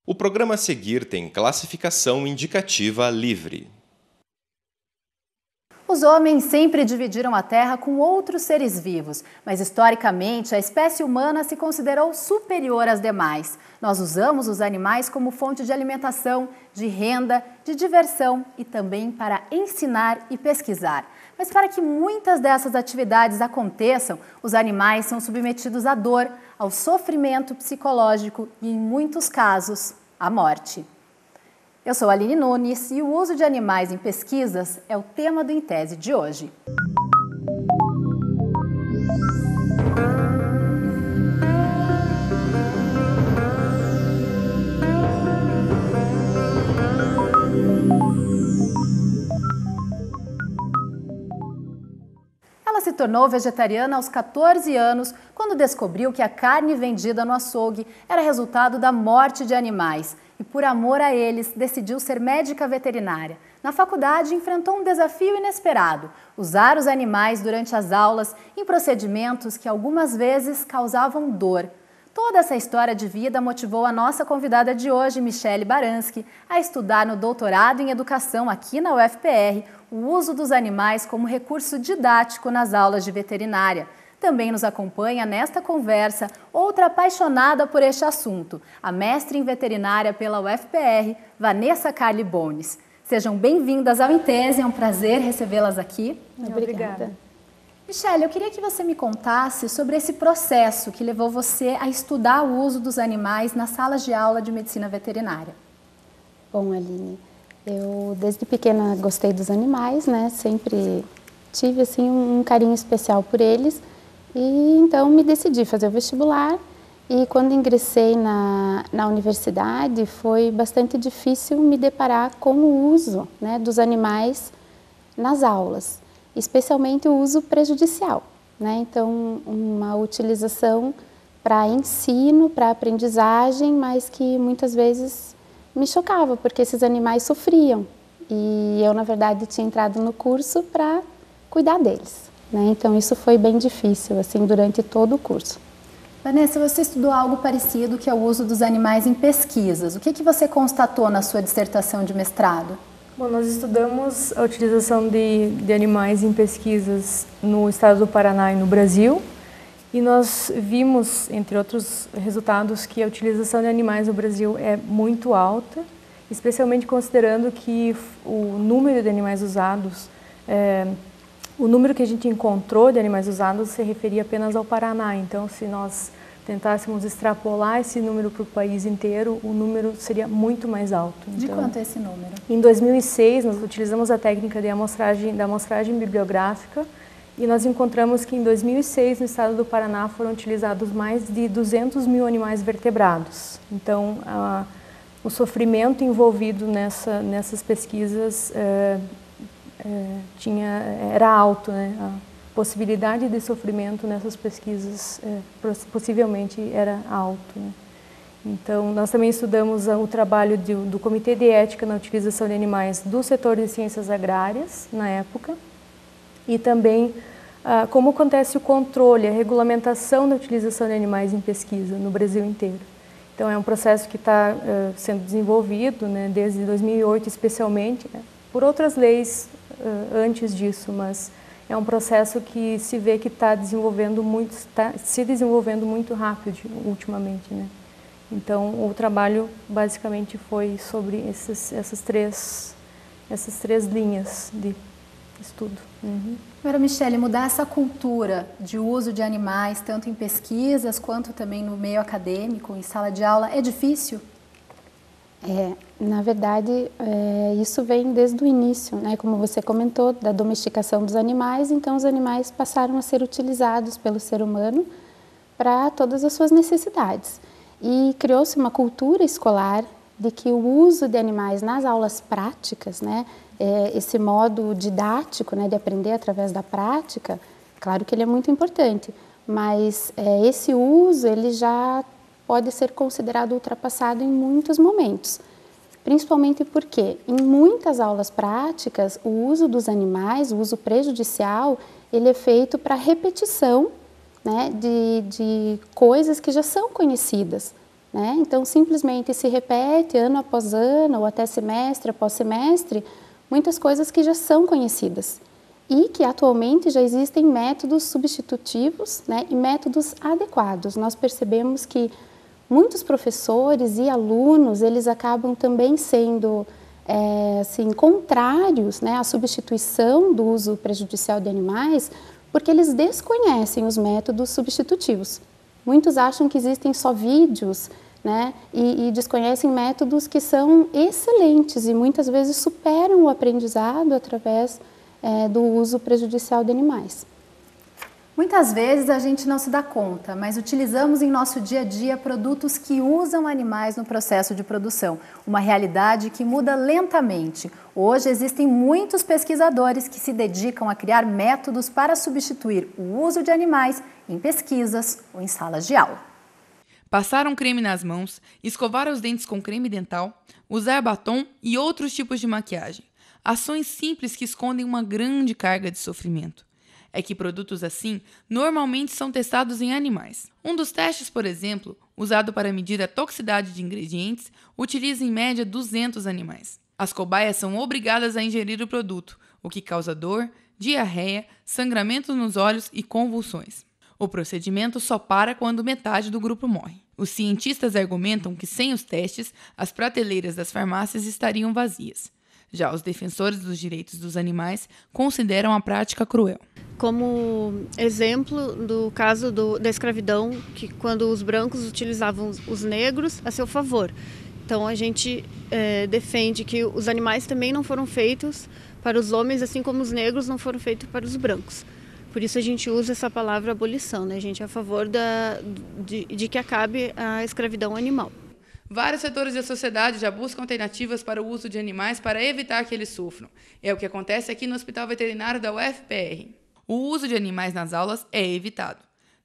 O programa a seguir tem classificação indicativa livre. Os homens sempre dividiram a Terra com outros seres vivos, mas historicamente a espécie humana se considerou superior às demais. Nós usamos os animais como fonte de alimentação, de renda, de diversão e também para ensinar e pesquisar. Mas para que muitas dessas atividades aconteçam, os animais são submetidos à dor, ao sofrimento psicológico e, em muitos casos, à morte. Eu sou a Aline Nunes e o uso de animais em pesquisas é o tema do Em Tese de hoje. Ela se tornou vegetariana aos 14 anos, quando descobriu que a carne vendida no açougue era resultado da morte de animais. E por amor a eles, decidiu ser médica veterinária. Na faculdade, enfrentou um desafio inesperado: usar os animais durante as aulas em procedimentos que algumas vezes causavam dor. Toda essa história de vida motivou a nossa convidada de hoje, Michele Baranski, a estudar no doutorado em educação aqui na UFPR o uso dos animais como recurso didático nas aulas de veterinária. Também nos acompanha nesta conversa outra apaixonada por este assunto, a mestre em veterinária pela UFPR, Vanessa Carli Bones. Sejam bem-vindas ao Em Tese, é um prazer recebê-las aqui. Obrigada. Michele, eu queria que você me contasse sobre esse processo que levou você a estudar o uso dos animais nas salas de aula de medicina veterinária. Bom, Aline, eu desde pequena gostei dos animais, né? Sempre tive assim um carinho especial por eles. E então me decidi fazer o vestibular e quando ingressei na universidade foi bastante difícil me deparar com o uso, né, dos animais nas aulas, especialmente o uso prejudicial, né? Então uma utilização para ensino, para aprendizagem, mas que muitas vezes me chocava porque esses animais sofriam e eu na verdade tinha entrado no curso para cuidar deles. Então isso foi bem difícil, assim, durante todo o curso. Vanessa, você estudou algo parecido que é o uso dos animais em pesquisas. O que você constatou na sua dissertação de mestrado? Bom, nós estudamos a utilização de animais em pesquisas no estado do Paraná e no Brasil. E nós vimos, entre outros resultados, que a utilização de animais no Brasil é muito alta, especialmente considerando que o número de animais usados o número que a gente encontrou de animais usados se referia apenas ao Paraná. Então, se nós tentássemos extrapolar esse número para o país inteiro, o número seria muito mais alto. De quanto é esse número? Em 2006, nós utilizamos a técnica da amostragem bibliográfica e nós encontramos que em 2006, no estado do Paraná, foram utilizados mais de 200 mil animais vertebrados. Então, o sofrimento envolvido nessas pesquisas era alto, né? A possibilidade de sofrimento nessas pesquisas possivelmente era alto, né? Então, nós também estudamos o trabalho do Comitê de Ética na Utilização de Animais do setor de ciências agrárias, na época, e também como acontece o controle, a regulamentação da utilização de animais em pesquisa no Brasil inteiro. Então, é um processo que está sendo desenvolvido, né, desde 2008 especialmente, né, por outras leis antes disso, mas é um processo que se vê que está se desenvolvendo muito rápido ultimamente, né? Então o trabalho basicamente foi sobre essas três linhas de estudo. Agora, Michele, mudar essa cultura de uso de animais, tanto em pesquisas quanto também no meio acadêmico, em sala de aula, é difícil? Na verdade, isso vem desde o início, né? Como você comentou, da domesticação dos animais, então os animais passaram a ser utilizados pelo ser humano para todas as suas necessidades. E criou-se uma cultura escolar de que o uso de animais nas aulas práticas, né? Esse modo didático, né, de aprender através da prática, claro que ele é muito importante, mas esse uso ele já pode ser considerado ultrapassado em muitos momentos, principalmente porque em muitas aulas práticas o uso dos animais, o uso prejudicial, ele é feito para repetição, né, de coisas que já são conhecidas, né? Então, simplesmente se repete ano após ano, ou até semestre após semestre, muitas coisas que já são conhecidas. E que atualmente já existem métodos substitutivos, né, e métodos adequados. Nós percebemos que muitos professores e alunos, eles acabam também sendo assim, contrários, né, à substituição do uso prejudicial de animais, porque eles desconhecem os métodos substitutivos. Muitos acham que existem só vídeos, né, e desconhecem métodos que são excelentes e muitas vezes superam o aprendizado através do uso prejudicial de animais. Muitas vezes a gente não se dá conta, mas utilizamos em nosso dia a dia produtos que usam animais no processo de produção, uma realidade que muda lentamente. Hoje existem muitos pesquisadores que se dedicam a criar métodos para substituir o uso de animais em pesquisas ou em salas de aula. Passar um creme nas mãos, escovar os dentes com creme dental, usar batom e outros tipos de maquiagem. Ações simples que escondem uma grande carga de sofrimento. É que produtos assim normalmente são testados em animais. Um dos testes, por exemplo, usado para medir a toxicidade de ingredientes, utiliza em média 200 animais. As cobaias são obrigadas a ingerir o produto, o que causa dor, diarreia, sangramento nos olhos e convulsões. O procedimento só para quando metade do grupo morre. Os cientistas argumentam que sem os testes, as prateleiras das farmácias estariam vazias. Já os defensores dos direitos dos animais consideram a prática cruel. Como exemplo do caso da escravidão, que quando os brancos utilizavam os negros a seu favor. Então a gente defende que os animais também não foram feitos para os homens, assim como os negros não foram feitos para os brancos. Por isso a gente usa essa palavra abolição, né? A gente é a favor de que acabe a escravidão animal. Vários setores da sociedade já buscam alternativas para o uso de animais para evitar que eles sofram. É o que acontece aqui no Hospital Veterinário da UFPR. O uso de animais nas aulas é evitado.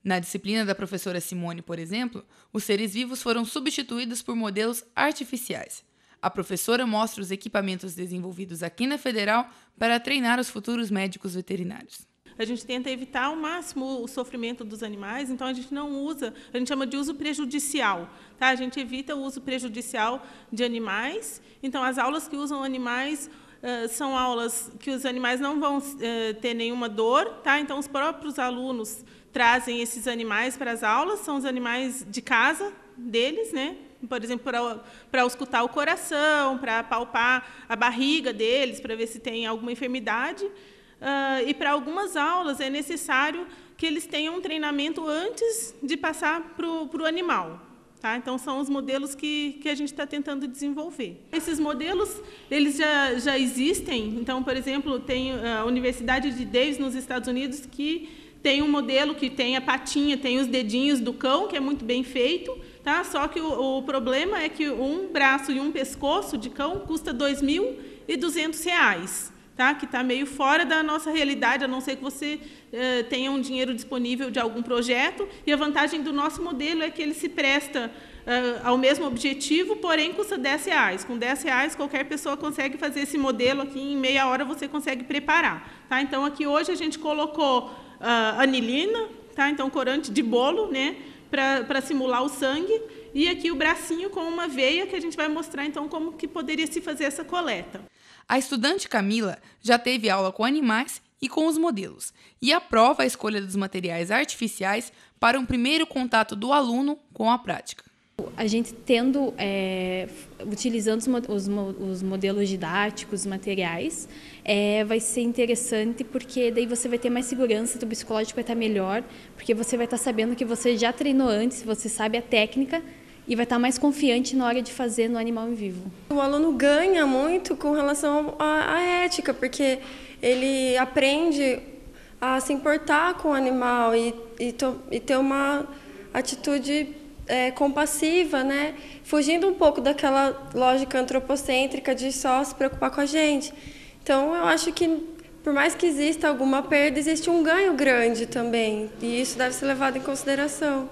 Na disciplina da professora Simone, por exemplo, os seres vivos foram substituídos por modelos artificiais. A professora mostra os equipamentos desenvolvidos aqui na Federal para treinar os futuros médicos veterinários. A gente tenta evitar ao máximo o sofrimento dos animais, então a gente não usa, a gente chama de uso prejudicial, tá? A gente evita o uso prejudicial de animais. Então, as aulas que usam animais são aulas que os animais não vão ter nenhuma dor, tá? Então, os próprios alunos trazem esses animais para as aulas, são os animais de casa deles, né? Por exemplo, para escutar o coração, para palpar a barriga deles, para ver se tem alguma enfermidade. E para algumas aulas é necessário que eles tenham um treinamento antes de passar para o animal. Tá? Então, são os modelos que a gente está tentando desenvolver. Esses modelos eles já existem. Então, por exemplo, tem a Universidade de Davis, nos Estados Unidos, que tem um modelo que tem a patinha, tem os dedinhos do cão, que é muito bem feito. Tá? Só que o problema é que um braço e um pescoço de cão custa R$ 2.200. Tá? Que está meio fora da nossa realidade, a não ser que você tenha um dinheiro disponível de algum projeto. E a vantagem do nosso modelo é que ele se presta ao mesmo objetivo, porém custa R$10. Com R$10, qualquer pessoa consegue fazer esse modelo aqui, em meia hora você consegue preparar. Tá? Então, aqui hoje a gente colocou anilina, tá? Então, corante de bolo, né? Para simular o sangue. E aqui o bracinho com uma veia, que a gente vai mostrar então como que poderia se fazer essa coleta. A estudante Camila já teve aula com animais e com os modelos e aprova a escolha dos materiais artificiais para um primeiro contato do aluno com a prática. A gente utilizando os modelos didáticos, os materiais, vai ser interessante porque daí você vai ter mais segurança, o psicológico vai estar melhor, porque você vai estar sabendo que você já treinou antes, você sabe a técnica, e vai estar mais confiante na hora de fazer no animal em vivo. O aluno ganha muito com relação à ética, porque ele aprende a se importar com o animal e ter uma atitude compassiva, né? Fugindo um pouco daquela lógica antropocêntrica de só se preocupar com a gente. Então, eu acho que, por mais que exista alguma perda, existe um ganho grande também, e isso deve ser levado em consideração.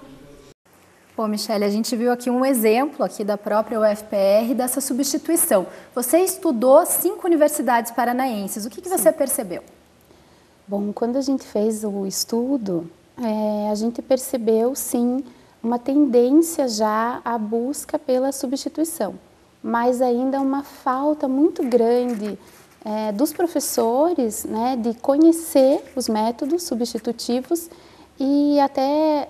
Bom, Michele, a gente viu aqui um exemplo aqui da própria UFPR dessa substituição. Você estudou 5 universidades paranaenses. O que você percebeu? Bom, quando a gente fez o estudo, a gente percebeu, sim, uma tendência já à busca pela substituição, mas ainda uma falta muito grande dos professores, né, de conhecer os métodos substitutivos e até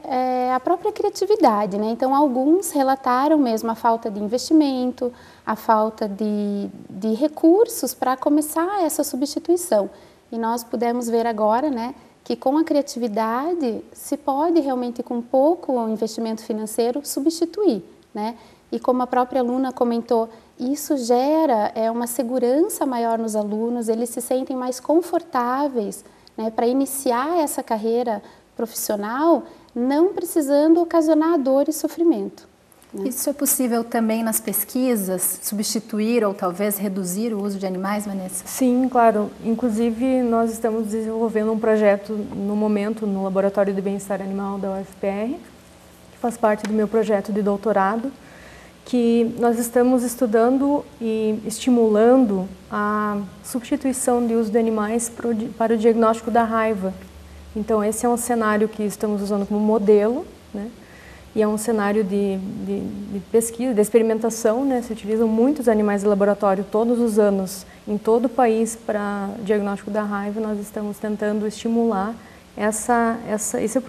a própria criatividade, né? Então, alguns relataram mesmo a falta de investimento, a falta de recursos para começar essa substituição. E nós pudemos ver agora, né, que com a criatividade se pode realmente, com pouco investimento financeiro, substituir, né? E como a própria aluna comentou, isso gera uma segurança maior nos alunos, eles se sentem mais confortáveis, né, para iniciar essa carreira profissional, não precisando ocasionar dor e sofrimento. Né? Isso é possível também nas pesquisas, substituir ou talvez reduzir o uso de animais, Vanessa? Sim, claro. Inclusive, nós estamos desenvolvendo um projeto no momento no Laboratório de Bem-Estar Animal da UFPR, que faz parte do meu projeto de doutorado, que nós estamos estudando e estimulando a substituição de uso de animais para o diagnóstico da raiva. Então, esse é um cenário que estamos usando como modelo, né? E é um cenário de pesquisa, de experimentação, né? Se utilizam muitos animais de laboratório todos os anos em todo o país para diagnóstico da raiva. Nós estamos tentando estimular esse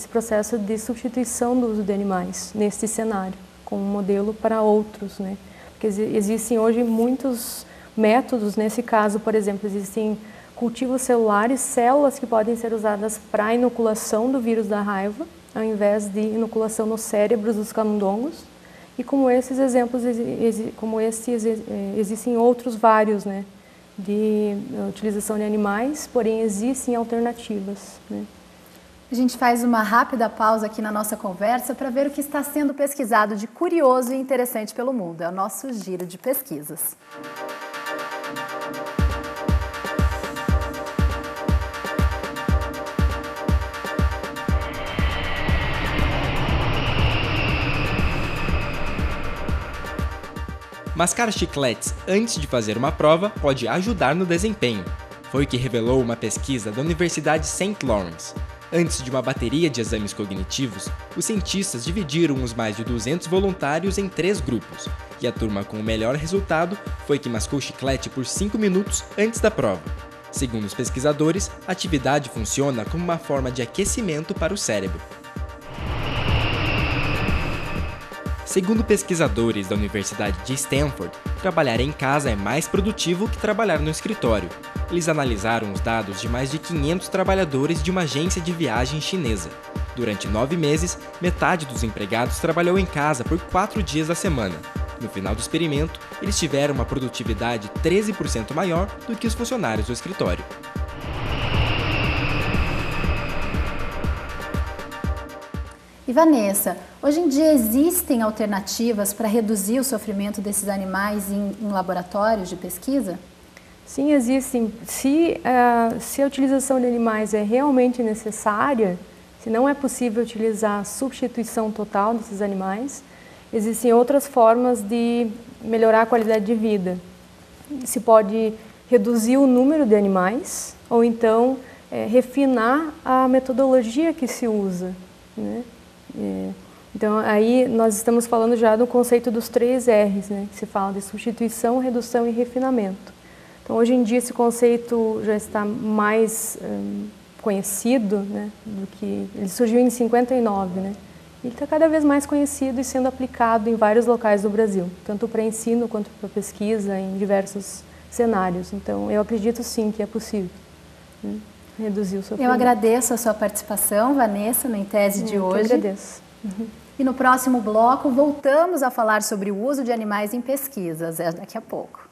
processo de substituição do uso de animais neste cenário, como modelo para outros, né? Porque existem hoje muitos métodos, nesse caso, por exemplo, existem cultivos celulares, células que podem ser usadas para a inoculação do vírus da raiva, ao invés de inoculação nos cérebros dos camundongos. E como esses exemplos, existem outros vários, né, de utilização de animais, porém existem alternativas, né. A gente faz uma rápida pausa aqui na nossa conversa para ver o que está sendo pesquisado de curioso e interessante pelo mundo. É o nosso giro de pesquisas. Mascar chicletes antes de fazer uma prova pode ajudar no desempenho. Foi o que revelou uma pesquisa da Universidade St. Lawrence. Antes de uma bateria de exames cognitivos, os cientistas dividiram os mais de 200 voluntários em 3 grupos, e a turma com o melhor resultado foi que mascou chiclete por 5 minutos antes da prova. Segundo os pesquisadores, a atividade funciona como uma forma de aquecimento para o cérebro. Segundo pesquisadores da Universidade de Stanford, trabalhar em casa é mais produtivo que trabalhar no escritório. Eles analisaram os dados de mais de 500 trabalhadores de uma agência de viagem chinesa. Durante 9 meses, metade dos empregados trabalhou em casa por 4 dias da semana. No final do experimento, eles tiveram uma produtividade 13% maior do que os funcionários do escritório. E Vanessa, hoje em dia existem alternativas para reduzir o sofrimento desses animais em laboratórios de pesquisa? Sim, existem. Se a utilização de animais é realmente necessária, se não é possível utilizar a substituição total desses animais, existem outras formas de melhorar a qualidade de vida. Se pode reduzir o número de animais ou então refinar a metodologia que se usa, né? Então, aí nós estamos falando já do conceito dos 3 R's, né? Que se fala de substituição, redução e refinamento. Então, hoje em dia, esse conceito já está mais conhecido, né? Do que ele surgiu em 59, né? Ele está cada vez mais conhecido e sendo aplicado em vários locais do Brasil, tanto para ensino quanto para pesquisa em diversos cenários. Então, eu acredito sim que é possível, né, reduzir o sofrimento. Eu agradeço a sua participação, Vanessa, no Em Tese de hoje. Eu agradeço. E no próximo bloco, voltamos a falar sobre o uso de animais em pesquisas. É daqui a pouco.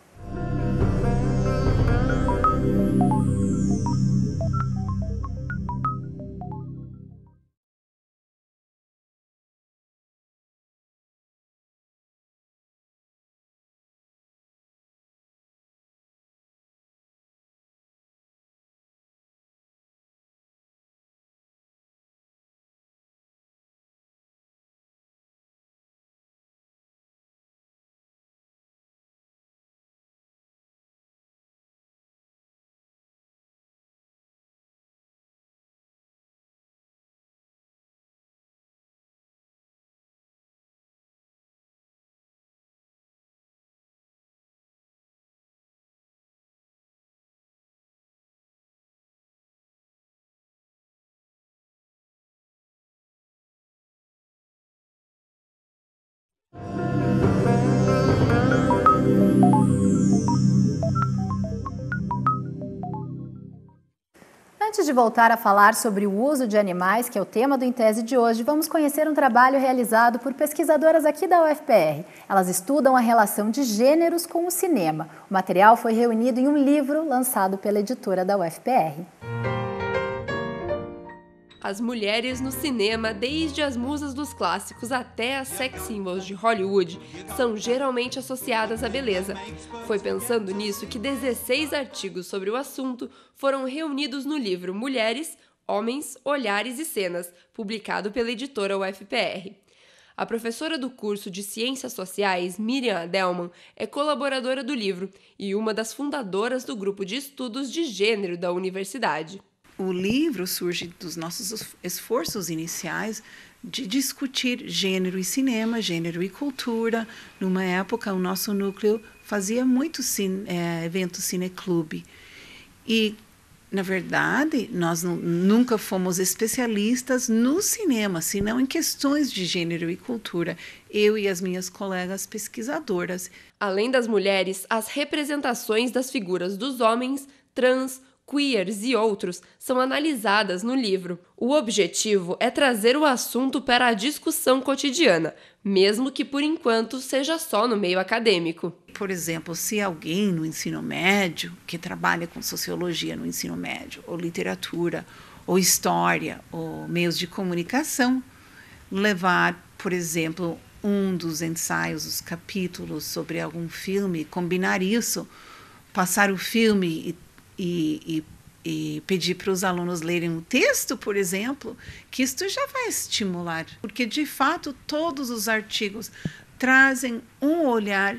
Antes de voltar a falar sobre o uso de animais, que é o tema do Em Tese de hoje, vamos conhecer um trabalho realizado por pesquisadoras aqui da UFPR. Elas estudam a relação de gêneros com o cinema. O material foi reunido em um livro lançado pela editora da UFPR. As mulheres no cinema, desde as musas dos clássicos até as sex symbols de Hollywood, são geralmente associadas à beleza. Foi pensando nisso que 16 artigos sobre o assunto foram reunidos no livro Mulheres, Homens, Olhares e Cenas, publicado pela editora UFPR. A professora do curso de Ciências Sociais, Miriam Adelman, é colaboradora do livro e uma das fundadoras do grupo de estudos de gênero da universidade. O livro surge dos nossos esforços iniciais de discutir gênero e cinema, gênero e cultura. Numa época, o nosso núcleo fazia muito evento cineclube. E, na verdade, nós nunca fomos especialistas no cinema, senão em questões de gênero e cultura, eu e as minhas colegas pesquisadoras. Além das mulheres, as representações das figuras dos homens, trans, queers e outros são analisadas no livro. O objetivo é trazer o assunto para a discussão cotidiana, mesmo que por enquanto seja só no meio acadêmico. Por exemplo, se alguém no ensino médio, que trabalha com sociologia no ensino médio, ou literatura, ou história, ou meios de comunicação, levar, por exemplo, um dos ensaios, os capítulos sobre algum filme, combinar isso, passar o filme e pedir para os alunos lerem um texto, por exemplo, que isto já vai estimular, porque de fato todos os artigos trazem um olhar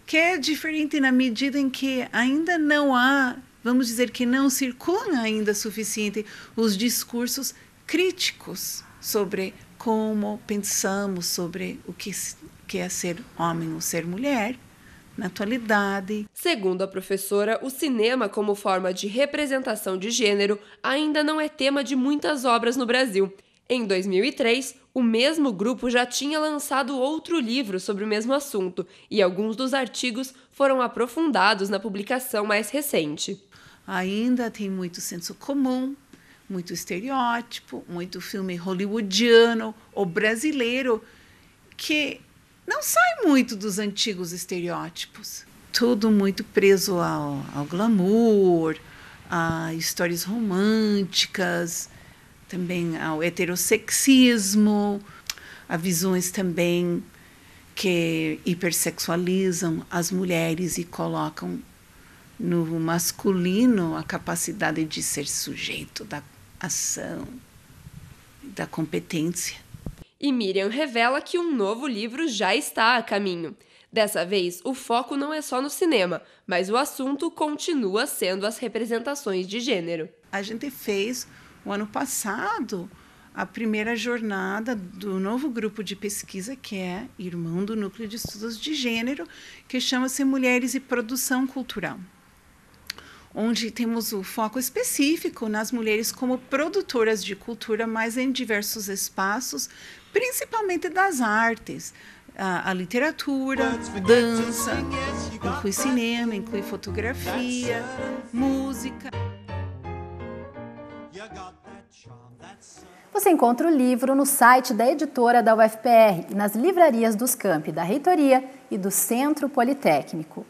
que é diferente na medida em que ainda não há, vamos dizer que não circulam ainda suficiente os discursos críticos sobre como pensamos sobre o que é ser homem ou ser mulher na atualidade. Segundo a professora, o cinema como forma de representação de gênero ainda não é tema de muitas obras no Brasil. Em 2003, o mesmo grupo já tinha lançado outro livro sobre o mesmo assunto e alguns dos artigos foram aprofundados na publicação mais recente. Ainda tem muito senso comum, muito estereótipo, muito filme hollywoodiano ou brasileiro que não sai muito dos antigos estereótipos. Tudo muito preso ao glamour, a histórias românticas, também ao heterossexismo, a visões também que hipersexualizam as mulheres e colocam no masculino a capacidade de ser sujeito da ação, da competência. E Miriam revela que um novo livro já está a caminho. Dessa vez, o foco não é só no cinema, mas o assunto continua sendo as representações de gênero. A gente fez, o ano passado, a primeira jornada do novo grupo de pesquisa, que é irmão do Núcleo de Estudos de Gênero, que chama-se Mulheres e Produção Cultural, onde temos o foco específico nas mulheres como produtoras de cultura, mas em diversos espaços, principalmente das artes, a literatura, dança, inclui cinema, inclui fotografia, música. Você encontra o livro no site da editora da UFPR e nas livrarias dos campi da Reitoria e do Centro Politécnico.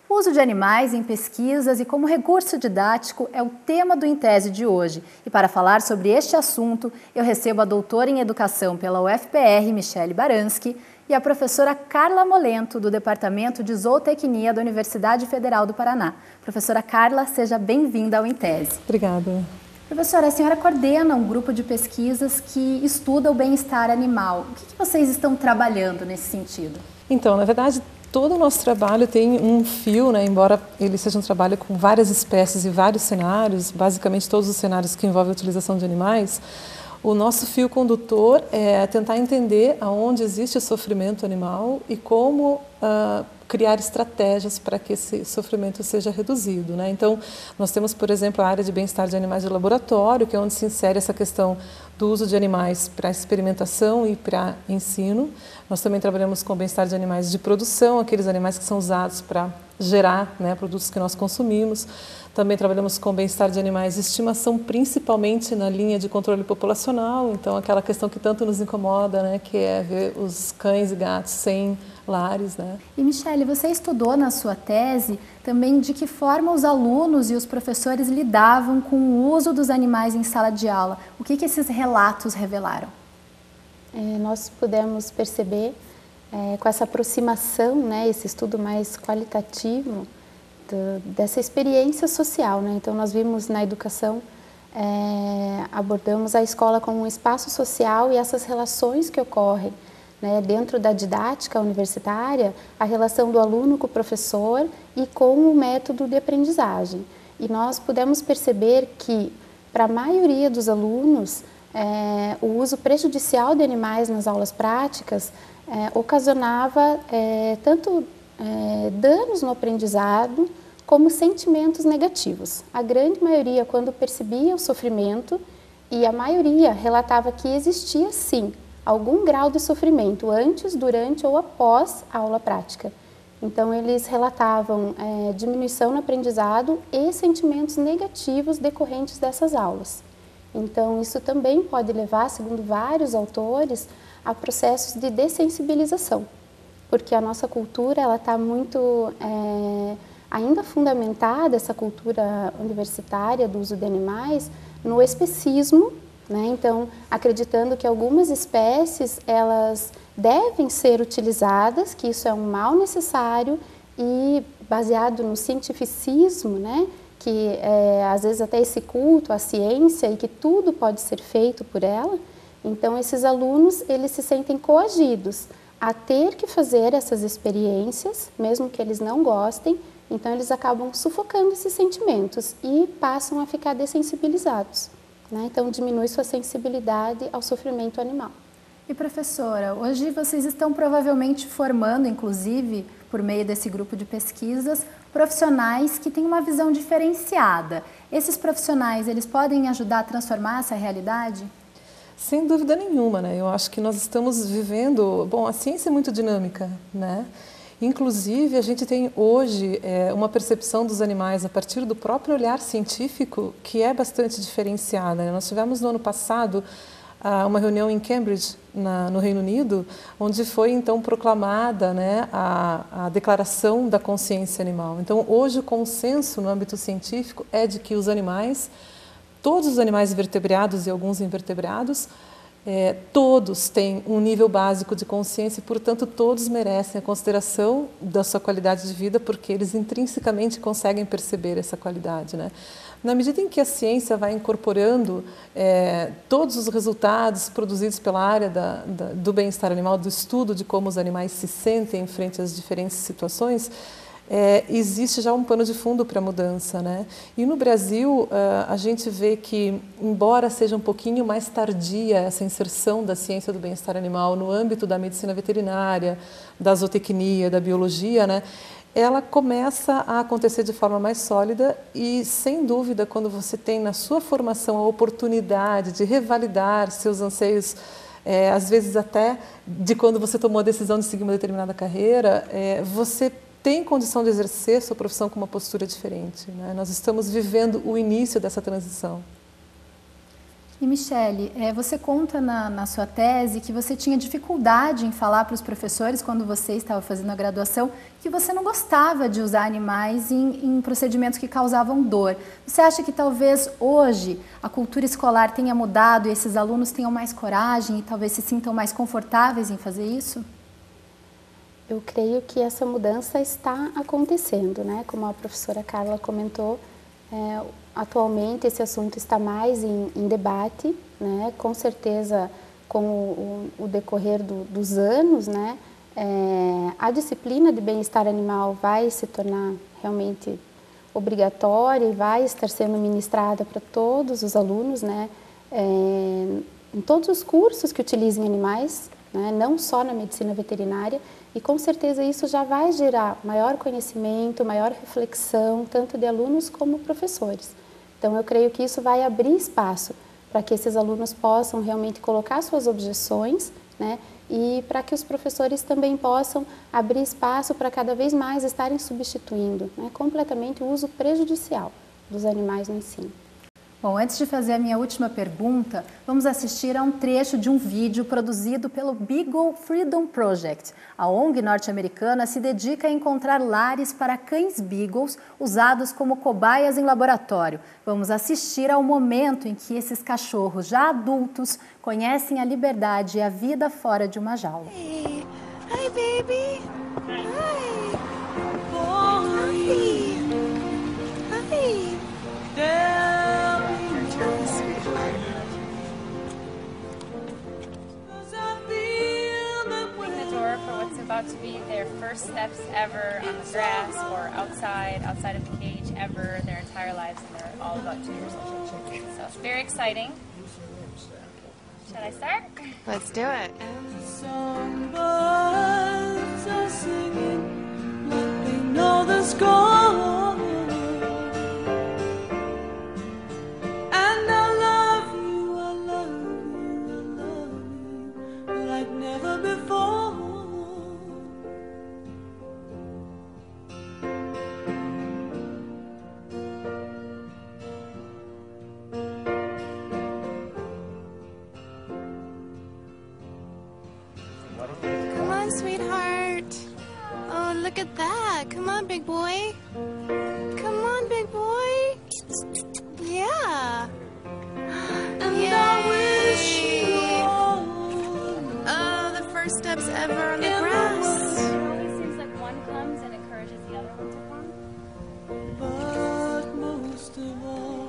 O uso de animais em pesquisas e como recurso didático é o tema do Em Tese de hoje. E para falar sobre este assunto, eu recebo a doutora em Educação pela UFPR, Michele Baranski, e a professora Carla Molento, do Departamento de Zootecnia da Universidade Federal do Paraná. Professora Carla, seja bem-vinda ao Em Tese. Obrigada. Professora, a senhora coordena um grupo de pesquisas que estuda o bem-estar animal. O que vocês estão trabalhando nesse sentido? Então, na verdade, todo o nosso trabalho tem um fio, né? Embora ele seja um trabalho com várias espécies e vários cenários, basicamente todos os cenários que envolvem a utilização de animais, o nosso fio condutor é tentar entender aonde existe o sofrimento animal e como criar estratégias para que esse sofrimento seja reduzido, né? Então, nós temos, por exemplo, a área de bem-estar de animais de laboratório, que é onde se insere essa questão do uso de animais para experimentação e para ensino. Nós também trabalhamos com o bem-estar de animais de produção, aqueles animais que são usados para gerar, né, produtos que nós consumimos. Também trabalhamos com o bem-estar de animais de estimação, principalmente na linha de controle populacional. Então, aquela questão que tanto nos incomoda, né, que é ver os cães e gatos sem lares, né? E, Michele, você estudou na sua tese também de que forma os alunos e os professores lidavam com o uso dos animais em sala de aula. O que esses relatos revelaram? Nós pudemos perceber, com essa aproximação, né, esse estudo mais qualitativo dessa experiência social, né? Então, nós vimos na educação, abordamos a escola como um espaço social e essas relações que ocorrem, né, dentro da didática universitária, a relação do aluno com o professor e com o método de aprendizagem. E nós pudemos perceber que, para a maioria dos alunos, o uso prejudicial de animais nas aulas práticas ocasionava tanto danos no aprendizado como sentimentos negativos. A grande maioria, quando percebia o sofrimento, e a maioria relatava que existia, sim, algum grau de sofrimento antes, durante ou após a aula prática. Então, eles relatavam diminuição no aprendizado e sentimentos negativos decorrentes dessas aulas. Então, isso também pode levar, segundo vários autores, a processos de dessensibilização, porque a nossa cultura ela está muito ainda fundamentada, essa cultura universitária do uso de animais, no especismo, né? Então, acreditando que algumas espécies elas devem ser utilizadas, que isso é um mal necessário e baseado no cientificismo, né? Que às vezes até esse culto à ciência e que tudo pode ser feito por ela. Então, esses alunos eles se sentem coagidos a ter que fazer essas experiências, mesmo que eles não gostem. Então, eles acabam sufocando esses sentimentos e passam a ficar dessensibilizados, né? Então, diminui sua sensibilidade ao sofrimento animal. E, professora, hoje vocês estão provavelmente formando, inclusive, por meio desse grupo de pesquisas, profissionais que têm uma visão diferenciada. Esses profissionais, eles podem ajudar a transformar essa realidade? Sem dúvida nenhuma, né? Eu acho que nós estamos vivendo... Bom, a ciência é muito dinâmica, né? Inclusive, a gente tem hoje uma percepção dos animais a partir do próprio olhar científico que é bastante diferenciada, né? Nós tivemos no ano passado uma reunião em Cambridge, no Reino Unido, onde foi então proclamada, né, a Declaração da Consciência Animal. Então, hoje o consenso no âmbito científico é de que os animais, todos os animais vertebrados e alguns invertebrados, todos têm um nível básico de consciência e, portanto, todos merecem a consideração da sua qualidade de vida porque eles intrinsecamente conseguem perceber essa qualidade, né? Na medida em que a ciência vai incorporando todos os resultados produzidos pela área do bem-estar animal, do estudo de como os animais se sentem frente às diferentes situações, existe já um pano de fundo para a mudança, né? E no Brasil, a gente vê que, embora seja um pouquinho mais tardia essa inserção da ciência do bem-estar animal no âmbito da medicina veterinária, da zootecnia, da biologia, né? Ela começa a acontecer de forma mais sólida e, sem dúvida, quando você tem na sua formação a oportunidade de revalidar seus anseios, às vezes até de quando você tomou a decisão de seguir uma determinada carreira, você tem condição de exercer sua profissão com uma postura diferente, né? Nós estamos vivendo o início dessa transição. E, Michele, você conta na sua tese que você tinha dificuldade em falar para os professores, quando você estava fazendo a graduação, que você não gostava de usar animais em procedimentos que causavam dor. Você acha que talvez hoje a cultura escolar tenha mudado e esses alunos tenham mais coragem e talvez se sintam mais confortáveis em fazer isso? Eu creio que essa mudança está acontecendo, né? Como a professora Carla comentou, atualmente esse assunto está mais em debate, né? Com certeza, com o decorrer dos anos, né? A disciplina de bem-estar animal vai se tornar realmente obrigatória e vai estar sendo ministrada para todos os alunos, né? Em todos os cursos que utilizem animais, né? Não só na medicina veterinária, e com certeza isso já vai gerar maior conhecimento, maior reflexão, tanto de alunos como professores. Então eu creio que isso vai abrir espaço para que esses alunos possam realmente colocar suas objeções, né? E para que os professores também possam abrir espaço para cada vez mais estarem substituindo, né, completamente o uso prejudicial dos animais no ensino. Bom, antes de fazer a minha última pergunta, vamos assistir a um trecho de um vídeo produzido pelo Beagle Freedom Project. A ONG norte-americana se dedica a encontrar lares para cães beagles usados como cobaias em laboratório. Vamos assistir ao momento em que esses cachorros já adultos conhecem a liberdade e a vida fora de uma jaula. Hey, hi baby. Hi. Hi. Hi. About to be their first steps ever on the grass or outside of the cage ever their entire lives, and they're all about 2 years old. So it's very exciting. Should I start? Let's do it. And the songbirds are singing like they know the score. And I love you, I love you, I love you like never before. Come on, sweetheart. Oh, look at that. Come on, big boy. Come on, big boy. Yeah. And I wish you all. Oh, the first steps ever on the grass. It always seems like one comes and encourages the other one to come. But most of all,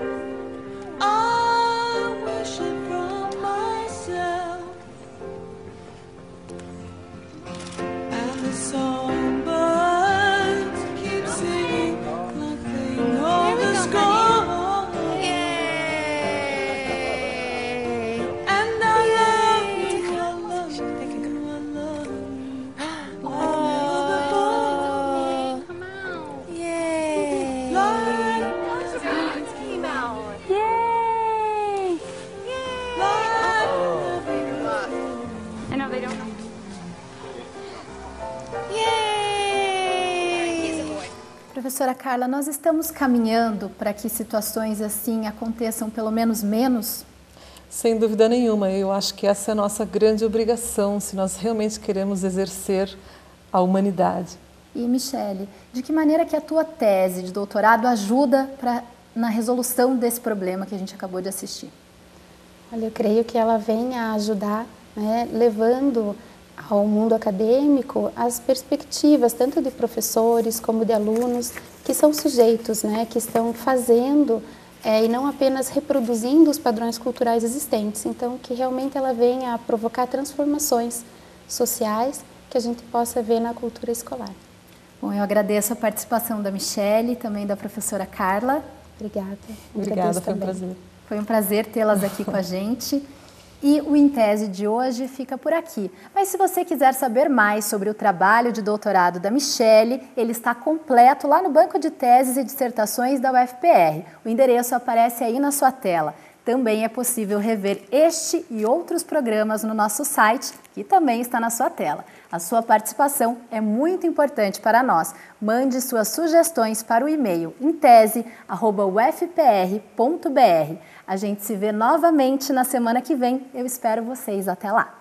I wish it from myself. And the songbirds keep singing like they know the score. Yay! And I love you, I love you, I love you. Oh, Come out. yay! Came out. Yay! I know they don't know. Professora Carla, nós estamos caminhando para que situações assim aconteçam pelo menos menos? Sem dúvida nenhuma, eu acho que essa é a nossa grande obrigação, se nós realmente queremos exercer a humanidade. E Michele, de que maneira que a tua tese de doutorado ajuda na resolução desse problema que a gente acabou de assistir? Olha, eu creio que ela vem a ajudar, né, levando ao mundo acadêmico as perspectivas tanto de professores como de alunos que são sujeitos, né, que estão fazendo e não apenas reproduzindo os padrões culturais existentes. Então, que realmente ela venha a provocar transformações sociais que a gente possa ver na cultura escolar. Bom, eu agradeço a participação da Michele e também da professora Carla. Obrigada. Obrigada, foi um prazer. Foi um prazer tê-las aqui com a gente. E o Em Tese de hoje fica por aqui. Mas se você quiser saber mais sobre o trabalho de doutorado da Michele, ele está completo lá no Banco de Teses e Dissertações da UFPR. O endereço aparece aí na sua tela. Também é possível rever este e outros programas no nosso site, que também está na sua tela. A sua participação é muito importante para nós. Mande suas sugestões para o e-mail intese@ufpr.br. A gente se vê novamente na semana que vem. Eu espero vocês. Até lá!